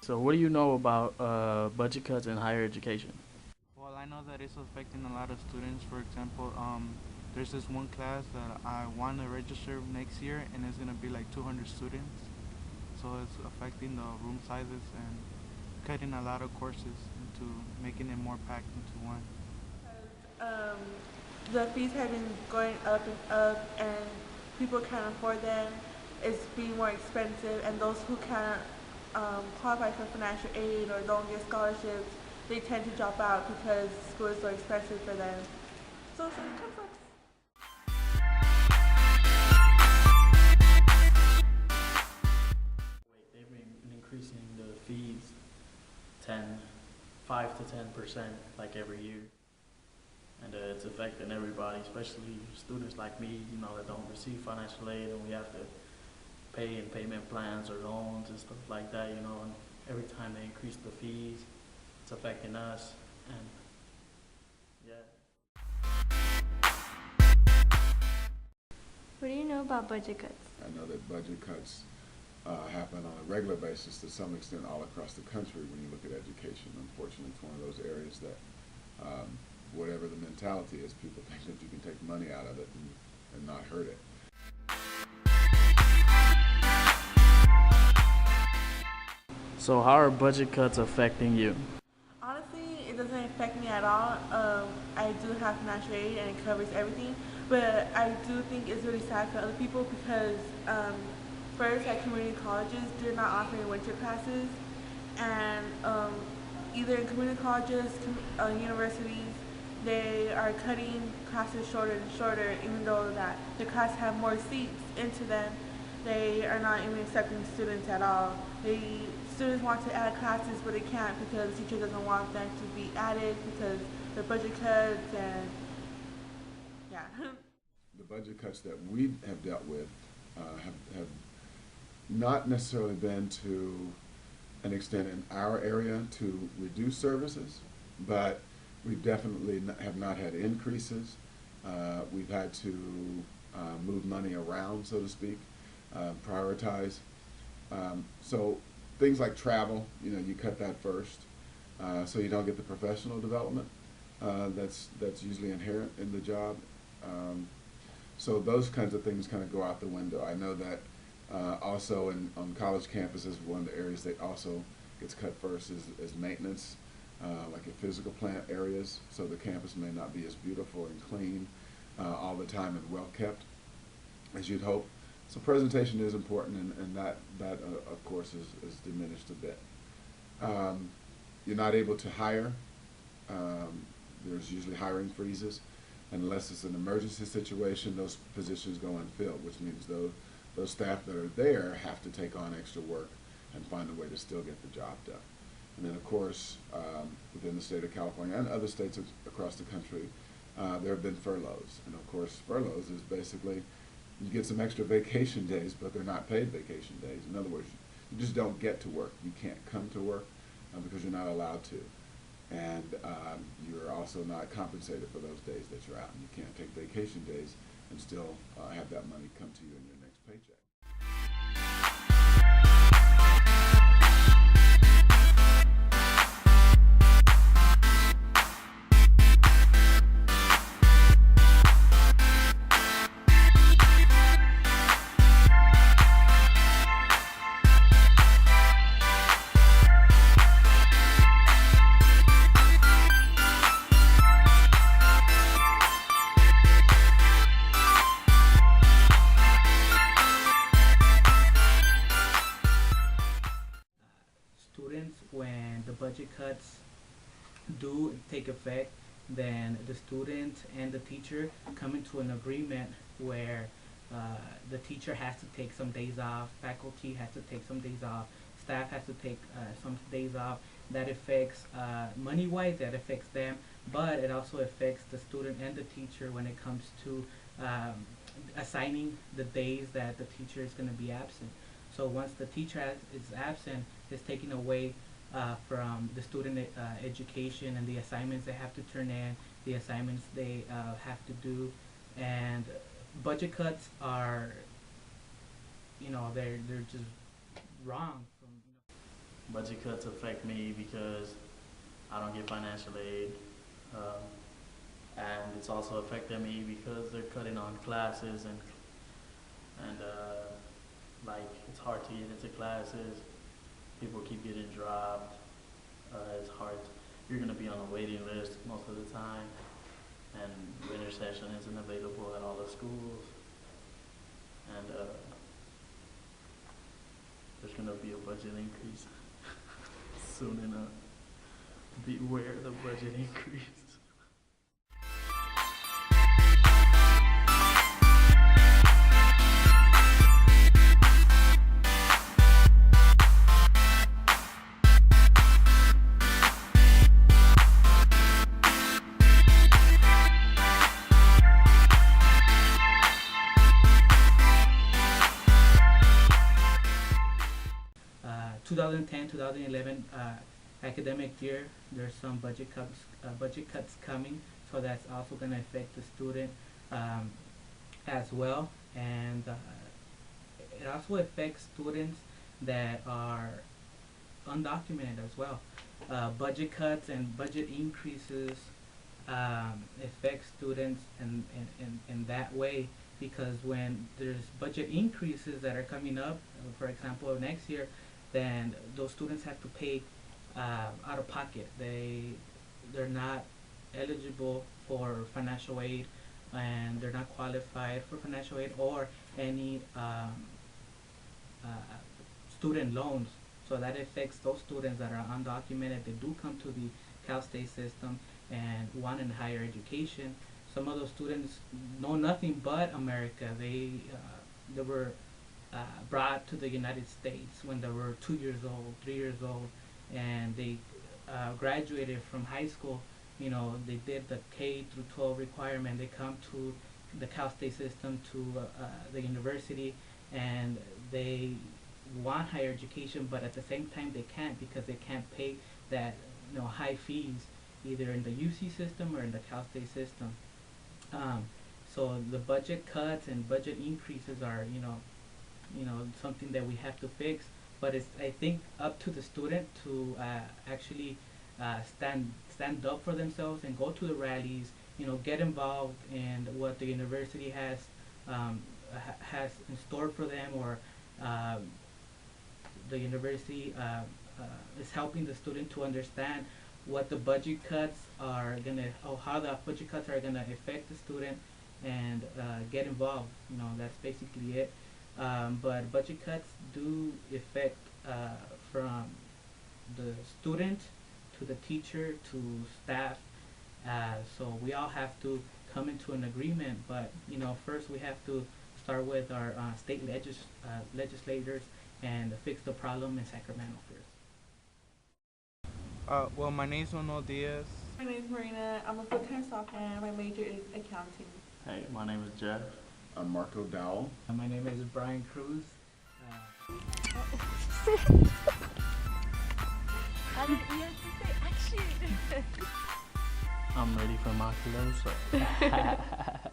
So what do you know about budget cuts in higher education? Well, I know that it's affecting a lot of students. For example, there's this one class that I want to register next year, and it's gonna be like 200 students. So it's affecting the room sizes and cutting a lot of courses into making it more packed into one. Um, the fees have been going up and up, and people can't afford them. It's being more expensive, and those who can't qualify for financial aid or don't get scholarships, they tend to drop out because school is so expensive for them. So it kind of sucks. They've been increasing the fees 10, 5 to 10% like every year. And it's affecting everybody, especially students like me, that don't receive financial aid, and we have to pay in payment plans or loans and stuff like that, and every time they increase the fees, it's affecting us, and yeah. What do you know about budget cuts? I know that budget cuts happen on a regular basis to some extent all across the country when you look at education. Unfortunately, it's one of those areas that whatever the mentality is, people think that you can take money out of it and not hurt it. So how are budget cuts affecting you? Honestly, it doesn't affect me at all. I do have financial aid and it covers everything, but I do think it's really sad for other people because first, at community colleges, they're not offering winter classes, and either in community colleges, universities, they are cutting classes shorter and shorter, even though that the classes have more seats into them. They are not even accepting students at all. Students want to add classes, but they can't because the teacher doesn't want them to be added because the budget cuts and yeah. The budget cuts that we have dealt with have not necessarily been to an extent in our area to reduce services, but we definitely have not had increases. We've had to move money around, so to speak, prioritize. So things like travel, you cut that first, so you don't get the professional development that's usually inherent in the job. So those kinds of things kind of go out the window. I know that also on college campuses, one of the areas that also gets cut first is maintenance, like in physical plant areas. So the campus may not be as beautiful and clean all the time and well kept as you'd hope. So presentation is important, and that of course is diminished a bit. You're not able to hire. There's usually hiring freezes. Unless it's an emergency situation, those positions go unfilled, which means those staff that are there have to take on extra work and find a way to still get the job done. And then, of course, within the state of California and other states across the country, there have been furloughs. And, of course, furloughs is basically you get some extra vacation days, but they're not paid vacation days. In other words, you just don't get to work. You can't come to work because you're not allowed to. And you're also not compensated for those days that you're out. And you can't take vacation days and still have that money come to you in your next paycheck. Students, when the budget cuts do take effect, then the student and the teacher come into an agreement where the teacher has to take some days off, faculty has to take some days off, staff has to take some days off. That affects money-wise, that affects them, but it also affects the student and the teacher when it comes to assigning the days that the teacher is going to be absent. So once the teacher is absent, it's taking away from the student education and the assignments they have to turn in, the assignments they have to do, and budget cuts are, they're just wrong. budget cuts affect me because I don't get financial aid. And it's also affected me because they're cutting on classes and like it's hard to get into classes. People keep getting dropped. It's hard. You're gonna be on a waiting list most of the time, and winter session isn't available at all the schools. And there's gonna be a budget increase soon enough. Beware the budget increase. Uh, 2010-2011 academic year, there's some budget cuts coming, so that's also going to affect the student as well, and it also affects students that are undocumented as well. Budget cuts and budget increases affect students in that way, because when there's budget increases that are coming up, for example, next year, then those students have to pay out of pocket. They're not eligible for financial aid, and they're not qualified for financial aid or any student loans. So that affects those students that are undocumented. They do come to the Cal State system and want a higher education. Some of those students know nothing but America. They were brought to the United States when they were 2 years old, 3 years old, and they graduated from high school. You know, they did the K through 12 requirement. They come to the Cal State system, to the university, and they want higher education, but at the same time they can't, because they can't pay that, you know, high fees either in the UC system or in the Cal State system. So the budget cuts and budget increases are, you know, something that we have to fix. But it's, I think, up to the student to actually stand up for themselves and go to the rallies. You know, get involved in what the university has in store for them, or the university is helping the student to understand what the budget cuts are gonna, or how the budget cuts are gonna affect the student, and get involved. You know, that's basically it. But budget cuts do affect from the student to the teacher to staff. So we all have to come into an agreement. But you know, first we have to start with our state legislators and fix the problem in Sacramento first. Well, my name is Manuel Diaz. My name is Marina. I'm a full-time sophomore, and my major is accounting. Hey, my name is Jeff. I'm Marco Dowell. My name is Brian Cruz. I'm ready for my close-up.